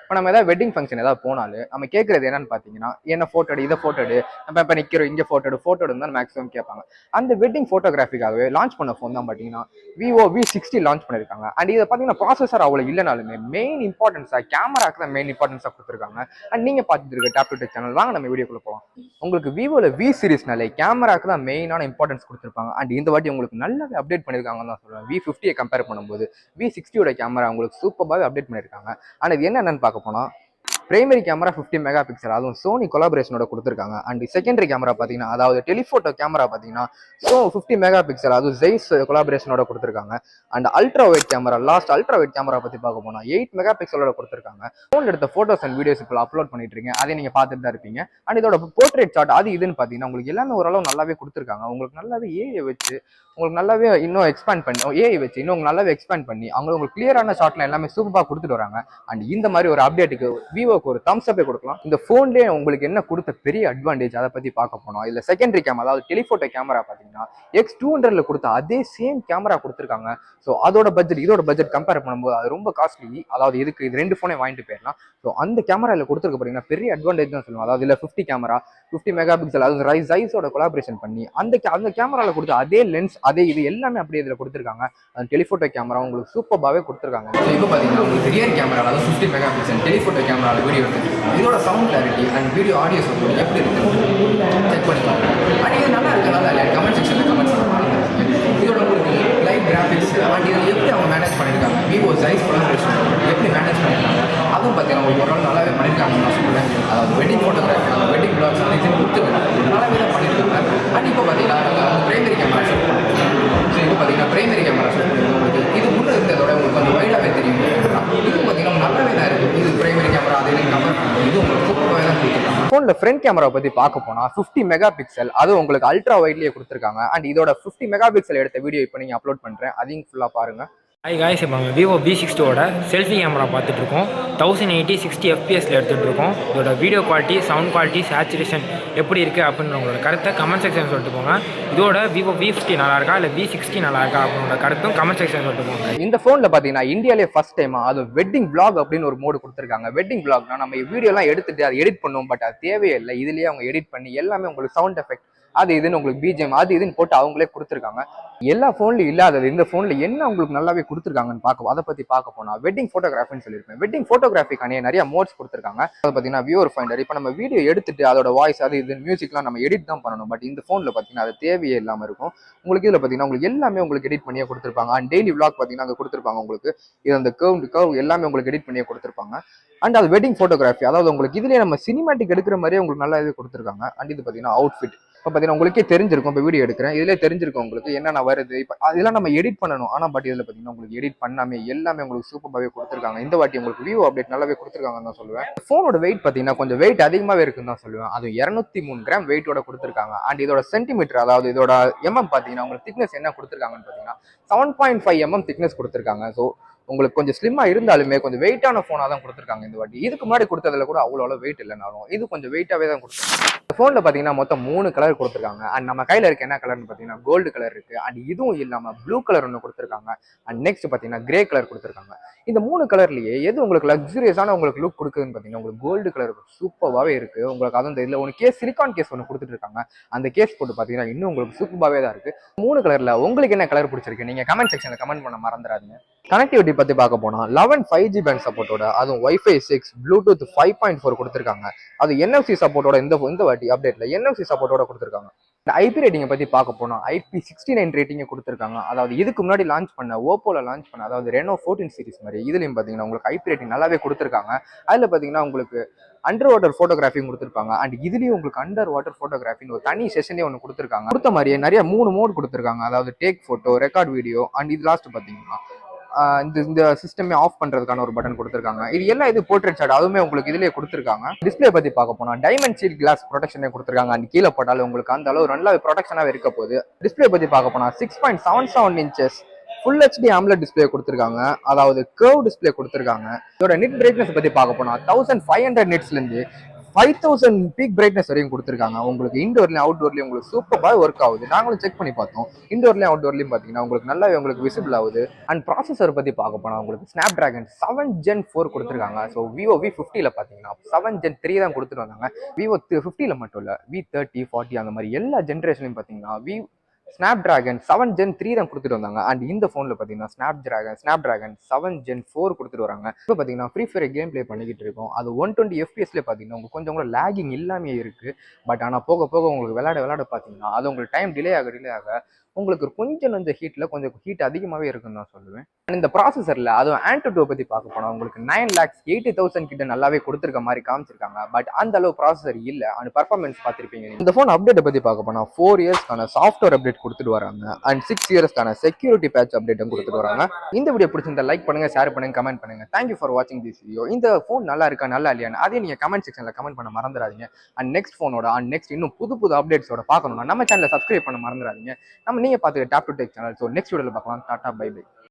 இப்போ நம்ம ஏதாவது வெட்டிங் ஃபங்க்ஷன் ஏதாவது போனாலும் நம்ம கேட்கறது என்னன்னு பார்த்தீங்கன்னா, என்ன ஃபோட்டோ எடு, இதை ஃபோட்டோ எடு, நம்ம இப்போ நிற்கிறோம் இங்கே ஃபோட்டோ எடுன்னு தான் மேக்ஸிமம் கேட்பாங்க. அந்த வெட்டிங் ஃபோட்டோகிராஃபிக்காகவே லான்ச் பண்ண ஃபோன் தான் பார்த்தீங்கன்னா விவோ V60 லான்ச் பண்ணியிருக்காங்க. அண்ட் இதை பார்த்தீங்கன்னா ப்ராசஸர் அவ்வளோ இல்லைனாலுமே மெயின் இம்பார்ட்டன்ஸாக கேமராக்கு தான் மெயின் இம்பார்ட்டன்ஸாக கொடுத்துருக்காங்க. அண்ட் நீங்கள் பார்த்துட்டு இருக்க டேப் டு டெக் சேனல் வாங்க நம்ம வீடியோக்குள்ள போகலாம். உங்களுக்கு விவோவில் V சீரிஸ்னாலே கேமராக்கு தான் மெயினான இம்பார்ட்டன்ஸ் கொடுத்துருப்பாங்க. அண்ட் இந்த வாட்டி உங்களுக்கு நல்லாவே அப்டேட் பண்ணியிருக்காங்கன்னு தான் சொல்லுவேன். V50 கம்பேர் பண்ணும்போது V60 கேமரா உங்களுக்கு சூப்பராகவே அப்டேட் பண்ணியிருக்காங்க. ஆனால் இது என்னென்னு பார்க்க போனால் பிரைமரி கேமரா 50 மெகா பிக்சல், அதுவும் சோனி கொலாபரேஷனோட கொடுத்துருக்காங்க. அண்ட் செகண்டரி கேமரா பார்த்தீங்கன்னா, அதாவது டெலிஃபோட்டோ கேமரா பார்த்தீங்கன்னா 50 மெகா பிக்சல், அதுவும் ஜெய்ஸ் கொலாபரேஷனோட கொடுத்துருக்காங்க. And ultra wide camera, last ultra wide camera பற்றி பார்க்க போனால் 8 மெகா பிக்சலோட கொடுத்துருக்காங்க. ஃபோன் எடுத்த ஃபோட்டோஸ் அண்ட் வீடியோஸ் இப்போ அப்லோட் பண்ணிட்டு இருக்கீங்க, அதை நீங்கள் பார்த்துட்டு தான் இருப்பீங்க. அண்ட் இதோட போர்ட்ரேட் ஷாட் அது இதுன்னு பார்த்தீங்கன்னா உங்களுக்கு எல்லாமே ஓரளவு நல்லாவே கொடுத்துருக்காங்க. உங்களுக்கு நல்லாவே ஏஐ வச்சு உங்களுக்கு நல்லாவே இன்னும் எக்ஸ்பேண்ட் பண்ணி ஏஐ வச்சு இன்னும் நல்லாவே எக்ஸ்பேண்ட் பண்ணி அவங்க உங்களுக்கு கிளியரான ஷாட்ல எல்லாமே சூப்பராக கொடுத்துட்டு வராங்க. அண்ட் இந்த மாதிரி ஒரு அப்டேட்டுக்கு விவோக்கு ஒரு தம்ஸ் அப்பே கொடுக்கலாம். இந்த ஃபோன்லேயே உங்களுக்கு என்ன கொடுத்த பெரிய அட்வான்டேஜ் அதை பற்றி பார்க்க போனோம். இல்லை செகண்டரி கேமரா, அதாவது டெலிஃபோட்டோ கேமரா பார்த்தீங்கன்னா X200 கொடுத்த அதே சேம் கேமரா கொடுத்துருக்காங்க. ஸோ அதோட பட்ஜெட் இதோட பட்ஜெட் கம்பேர் பண்ணும்போது அது ரொம்ப காஸ்ட்லி. அதாவது இதுக்கு இது 2 ஃபோனே வாங்கிட்டு போயிடலாம். ஸோ அந்த கேமராவில் கொடுத்துருக்க பார்த்தீங்கன்னா பெரிய அட்வான்டேஜ் தான் சொல்லுவாங்க. அதாவது இல்லை 50 கேமரா 50 மெகா பிக்சல், அதாவது ஜைஸோட கொலாபரேஷன் பண்ணி அந்த கேமராவில் கொடுத்த அதே லென்ஸ் அதே இது எல்லாமே அப்படியே இதில் கொடுத்துருக்காங்க. அந்த டெலிஃபோட்டோ கேமரா உங்களுக்கு சூப்பராகவே கொடுத்துருக்காங்க. ஸோ இப்போ பார்த்தீங்கன்னா உங்களுக்கு ரியர் கேமரா, அதாவது 50 மெகா பிக்சல் டெலிஃபோட்டோ கேமராவில் வீடியோ எடுத்து இதோட sound clarity and video audio sound எப்படி இருக்குன்னு செக் பண்ணிக்கலாம். அண்ட் இது நல்லா இருக்கனால கமெண்ட் செக்ஷனில் கமெண்ட் பண்ணுவாங்க. இதோட உங்களுக்கு லைவ் கிராஃபிக்ஸ் அண்ட் இதை எப்படி அவங்க மேனேஜ் பண்ணியிருக்காங்க, விவோ ஜைஸ் கொலாபரேஷன் எப்படி மேனேஜ் பண்ணியிருக்காங்க, அதுவும் பார்த்தீங்கன்னா உங்களுக்கு ஒரு நாள் நல்லாவே பண்ணியிருக்காங்கன்னு நான் சொல்லுவேன். அதாவது வெட்டிங் ஃபோட்டோகிராஃபி, அந்த வெட்டிங் பிளாக்ஸ் இது கொடுத்துருக்காங்க, நல்லாவே தான் பண்ணியிருக்காங்க. அண்ட் இப்போ பார்த்தீங்கன்னா பிரைமரி கேமரா ஷூட் பண்ணுறோம். ஸோ இப்போ பார்த்தீங்கன்னா பிரைமரி கேமரா ஷூட் பண்ணுறது உங்களுக்கு இது முன்னே இருந்ததோட உங்களுக்கு கொஞ்சம் வைடாகவே தெரியும். இது பார்த்தீங்கன்னா நல்லாவே தான் இருக்குது. இது பிரைமரி கேமரா அது கம்பேர் பண்ணுறது இது உங்களுக்கு சூப்பராகவே தான் கொடுத்துருக்காங்க. ஃபோனில் ஃப்ரண்ட் கேமரா பற்றி பார்க்க போனால் 50 மெகா பிக்சல், அது உங்களுக்கு அல்ட்ரா வைட்லேயே கொடுத்துருக்காங்க. அண்ட் இதோட 50 மெகா பிக்சல் எடுத்த வீடியோ இப்போ நீங்கள் அப்லோட் பண்ணுறேன், அதையும் ஃபுல்லாக பாருங்கள். ஹாய் காய்ஸ், இப்போ நம்ம விவோ V60 செல்ஃபி கேமரா பார்த்துட்ருக்கோம். 1080 60 FPSல எடுத்துகிட்ருக்கோம். இதோட video quality, sound quality, saturation எப்படி இருக்குது அப்படின்னு உங்களோட கருத்தை கமெண்ட் செக்ஷன் சொல்லிட்டு போங்க. இதோட விவோ V50 நல்லா இருக்கா இல்லை V60 நல்லா இருக்கா அப்படின்ற கருத்தும் கமெண்ட் செக்ஷன் சொல்லிட்டு போங்க. இந்த ஃபோனில் பார்த்தீங்கன்னா இந்தியாவிலே ஃபர்ஸ்ட் டைமாக அது வெட்டிங் பிளாக் அப்படின்னு ஒரு மோடு கொடுத்துருக்காங்க. வெட்டிங் பிளாக்னா நம்ம வீடியோலாம் எடுத்துட்டு அதை எடிட் பண்ணுவோம், பட் அது தேவையே இல்லை. இதுலேயே அவங்க எடிட் பண்ணி எல்லாமே உங்களுக்கு சவுண்ட் எஃபெக்ட் அது இதுன்னு உங்களுக்கு பிஜிஎம் அது இதுன்னு போட்டு அவங்களே கொடுத்துருக்காங்க. எல்லா ஃபோன்லையும் இல்லாதது இந்த ஃபோனில் என்ன உங்களுக்கு நல்லாவே கொடுத்துருக்காங்கன்னு அதை பற்றி பார்க்க போனால் வெட்டிங் ஃபோட்டோகிராஃபின்னு சொல்லியிருப்பேன். வெட்டிங் ஃபோட்டோகிராஃபிக்கான நிறைய மோட்ஸ் கொடுத்துருக்காங்க. அது பார்த்தீங்கன்னா வியூவர் ஃபைண்டர். இப்போ நம்ம வீடியோ எடுத்துட்டு அதோட வாய்ஸ் அது இது மியூசிக்லாம் நம்ம எடிட் தான் பண்ணணும், பட் இந்த ஃபோனில் பார்த்தீங்கன்னா அது தேவையே இல்லாமல் இருக்கும். உங்களுக்கு இதில் பார்த்தீங்கன்னா உங்களுக்கு எல்லாமே உங்களுக்கு எடிட் பண்ணியே கொடுத்துருப்பாங்க. அண்ட் டெய்லி விளாக் பார்த்தீங்கன்னா அங்கே கொடுத்துருப்பாங்க. உங்களுக்கு இது அந்த கர்வ் எல்லாமே உங்களுக்கு எடிட் பண்ணியே கொடுத்துருப்பாங்க. அண்ட் அது வெட்டிங் ஃபோட்டோகிராஃபி, அதாவது உங்களுக்கு இதுலேயே நம்ம சினிமேட்டிக் எடுக்கிற மாதிரியே உங்களுக்கு நல்லா இது கொடுத்துருக்காங்க. அண்ட் இது பார்த்தீங்கன்னா அவுட்ஃபிட் இப்போ பார்த்தீங்கன்னா உங்களுக்கே தெரிஞ்சிருக்கும். இப்போ வீடியோ எடுக்கிறேன் இதிலே தெரிஞ்சிருக்கும் உங்களுக்கு என்னென்ன வருது. இப்போ அதெல்லாம் நம்ம எடிட் பண்ணணும், ஆனால் பட் இதில் பார்த்தீங்கன்னா உங்களுக்கு எடிட் பண்ணாமே எல்லாமே உங்களுக்கு சூப்பராகவே கொடுத்துருக்காங்க. இந்த வாட்டி உங்களுக்கு விவோ அப்டேட் நல்லாவே கொடுத்துருக்காங்கன்னு தான் சொல்லுவேன். ஃபோனோட வெயிட் பார்த்தீங்கன்னா கொஞ்சம் வெயிட் அதிகமாகவே இருக்குன்னு தான் சொல்லுவேன். அது 203 கிராம் வெயிட்டோட கொடுத்துருக்காங்க. அண்ட் இதோட சென்டிமீட்டர், அதாவது இதோட எம்எம் பார்த்தீங்கன்னா உங்களுக்கு திக்னஸ் என்ன கொடுத்துருக்காங்கன்னு பார்த்தீங்கன்னா 7.5 mm திக்னஸ் கொடுத்துருக்காங்க. ஸோ உங்களுக்கு கொஞ்சம் ஸ்லிம்மா இருந்தாலுமே கொஞ்சம் வெயிட்டான ஃபோனாக தான் கொடுத்துருக்காங்க இந்த வாட்டி. இதுக்கு முன்னாடி கொடுத்ததுல கூட அவ்வளோ வெயிட் இல்லைனாலும் இது கொஞ்சம் வெயிட்டாகவே தான் கொடுத்துருக்காங்க. இந்த ஃபோனில் பார்த்தீங்கன்னா மொத்தம் 3 கலர் கொடுத்துருக்காங்க. அண்ட் நம்ம கையில் இருக்க என்ன கலர்னு பார்த்தீங்கன்னா கோல்டு கலர் இருக்குது. அண்ட் இதுவும் இல்லாமல் ப்ளூ கலர் ஒன்று கொடுத்துருக்காங்க. அண்ட் நெக்ஸ்ட் பார்த்தீங்கன்னா கிரே கலர் கொடுத்துருக்காங்க. இந்த 3 கலர்லேயே எது உங்களுக்கு லக்ஸுரியஸான உங்களுக்கு லுக் கொடுக்குதுன்னு பார்த்தீங்கன்னா உங்களுக்கு கோல்டு கலர் சூப்பராகவே இருக்குது. உங்களுக்கு அதுவும் இதில் ஒன்று கேஸ் சிலிக்கான் கேஸ் ஒன்று கொடுத்துட்டு இருக்காங்க. அந்த கேஸ் போட்டு பார்த்தீங்கன்னா இன்னும் உங்களுக்கு சூப்பராகவே தான் இருக்குது. 3 கலரில் உங்களுக்கு என்ன கலர் பிடிச்சிருக்கு நீங்கள் கமெண்ட் செக்ஷனில் கமெண்ட் பண்ண மறந்துடாதீங்க. கனெக்டிவிட்டி பற்றி பார்க்க போனால் 11 5G பேண்ட் சப்போர்ட்டோட, அதுவும் Wi-Fi 6 Bluetooth 5.4 கொடுத்துருக்காங்க. அது NFC சப்போர்ட்டோட இந்த வாட்டி அப்டேட்ல NFC சப்போர்ட்டோட கொடுத்துருக்காங்க. இந்த ஐபி ரேட்டிங்கை பற்றி பார்க்க போனால் IP69 ரேட்டிங்கை கொடுத்துருக்காங்க. அதாவது இதுக்கு முன்னாடி லான்ச் பண்ண ஓப்போல லான்ச் பண்ண அதாவது ரெனோ 14 சீரிஸ் மாதிரி இதுலையும் பார்த்தீங்கன்னா உங்களுக்கு ஐபி ரேட்டிங் நல்லாவே கொடுத்துருக்காங்க. அதில் பார்த்தீங்கன்னா உங்களுக்கு அண்டர் வாட்டர் ஃபோட்டோகிராஃபி கொடுத்துருப்பாங்க. அண்ட் இதுலேயும் உங்களுக்கு அண்டர் வாட்டர் ஃபோட்டோகிராஃபின்னு ஒரு தனி செஷனே ஒன்று கொடுத்துருக்காங்க. கொடுத்த மாதிரியே நிறைய 3 மோட் கொடுத்துருக்காங்க. அதாவது take photo, record video, and இது லாஸ்ட் பார்த்தீங்கன்னா இந்த சிஸ்டமே ஆஃப் பண்றதுக்கான ஒரு பட்டன் கொடுத்துருக்காங்க. இது எல்லாம் இது போர்ட்ரேட் ஷாட் அதுவுமே உங்களுக்கு இதுலயே கொடுத்துருக்காங்க. டிஸ்பிளே பத்தி பார்க்க போனா டைமண்ட் ஷீல்ட் கிளாஸ் ப்ரொடெக்ஷனே கொடுத்துருக்காங்க. அண்ட் கீழே போட்டாலும் உங்களுக்கு அந்த அளவு நல்லா ப்ரொடெக்ஷனாவே இருக்க போகுது. டிஸ்பிளே பத்தி பார்க்க போனா 6.77 inches full HD AMOLED display கொடுத்துருக்காங்க. அதாவது கர்வ் டிஸ்பிளே கொடுத்துருக்காங்க. இதோட நிட் பிரைட்னஸ் பத்தி பார்க்க போனா 1500 nitsல இருந்து 5000 பீக் பிரைட்னஸ் வரையும் கொடுத்துருக்காங்க. உங்களுக்கு இண்டோர்லயும் அவுட்டோர்லயும் உங்களுக்கு சூப்பராக ஒர்க் ஆகுது. நாங்களும் செக் பண்ணி பார்த்தோம். இண்டோர்லயும் அவுட்டோர்லயும் பார்த்தீங்கன்னா உங்களுக்கு நல்லாவே உங்களுக்கு விசிபிள் ஆகுது. அண்ட் ப்ராசஸர் பற்றி பார்க்க போனால் உங்களுக்கு ஸ்னாப் டிராகன் 7 Gen 4 கொடுத்துருக்காங்க. ஸோ விவோ V50ல பார்த்தீங்கன்னா 7 Gen 3 தான் கொடுத்துட்டு வந்தாங்க. விவோ 50ல மட்டும் இல்லை, V30, 40 அந்த மாதிரி எல்லா ஜென்ரேஷன்லையும் பார்த்தீங்கன்னா ஸ்னாப் டிராகன் 7 Gen 3 தான் கொடுத்துட்டு வந்தாங்க. அண்ட் இந்த ஃபோனில் பார்த்தீங்கன்னா ஸ்னாப் டிராகன் 7 Gen 4 கொடுத்துட்டு வராங்க. இப்போ பார்த்தீங்கன்னா ஃப்ரீ ஃபயர் கேம் ப்ளே பண்ணிக்கிட்டு இருக்கோம். அது 120 FPS பார்த்தீங்கன்னா உங்களுக்கு கொஞ்சம் கூட லேகிங் இல்லாமே இருக்குது. பட் ஆனால் போக போக உங்களுக்கு விளையாட பார்த்தீங்கன்னா அது உங்களுக்கு டைம் டிலே ஆக உங்களுக்கு கொஞ்சம் ஹீட் அதிகமாகவே இருக்குன்னு நான் சொல்லுவேன். இந்த ப்ராசஸரில் அதுவும் ஆண்ட்ராய்டு பற்றி பார்க்க போனால் உங்களுக்கு 9,80,000 கிட்ட நல்லாவே கொடுத்துருக்க மாதிரி காமிச்சிருக்காங்க. பட் அந்த அளவு ப்ராசஸர் இல்லை. அந்த பர்ஃபார்மன்ஸ் பார்த்துருப்பீங்க. இந்த ஃபோன் அப்டேட்டை பற்றி பார்க்க போனால் 4 இயர்ஸ்க்கான சாஃப்ட்வேர் அப்டேட் கொடுத்துட்டு வராங்க. அண்ட் 6 இயர்ஸ்க்கான செக்யூரிட்டி பேட்ச் அப்டேட்டும் கொடுத்துட்டு வராங்க. இந்த வீடியோ பிடிச்சிருந்தா லைக் பண்ணுங்க, ஷேர் பண்ணுங்க, கமெண்ட் பண்ணுங்க. தேங்க்யூ ஃபார் வாட்சிங் திஸ் வீடியோ. இந்த ஃபோன் நல்லா இருக்கா நல்லா இல்லையான்னு அதே நீங்கள் கமெண்ட் செக்ஷனில் கமெண்ட் பண்ண மறந்துடாதீங்க. அண்ட் நெக்ஸ்ட் இன்னும் புது அப்டேட்ஸோட பார்க்கணும்னா நம்ம சேனலை சப்ஸ்கிரைப் பண்ண மறந்துடாதீங்க. நீங்கள் பார்த்துக்க top to tech channel. So next வீடியோவில் பார்க்கலாம். Tata, bye by.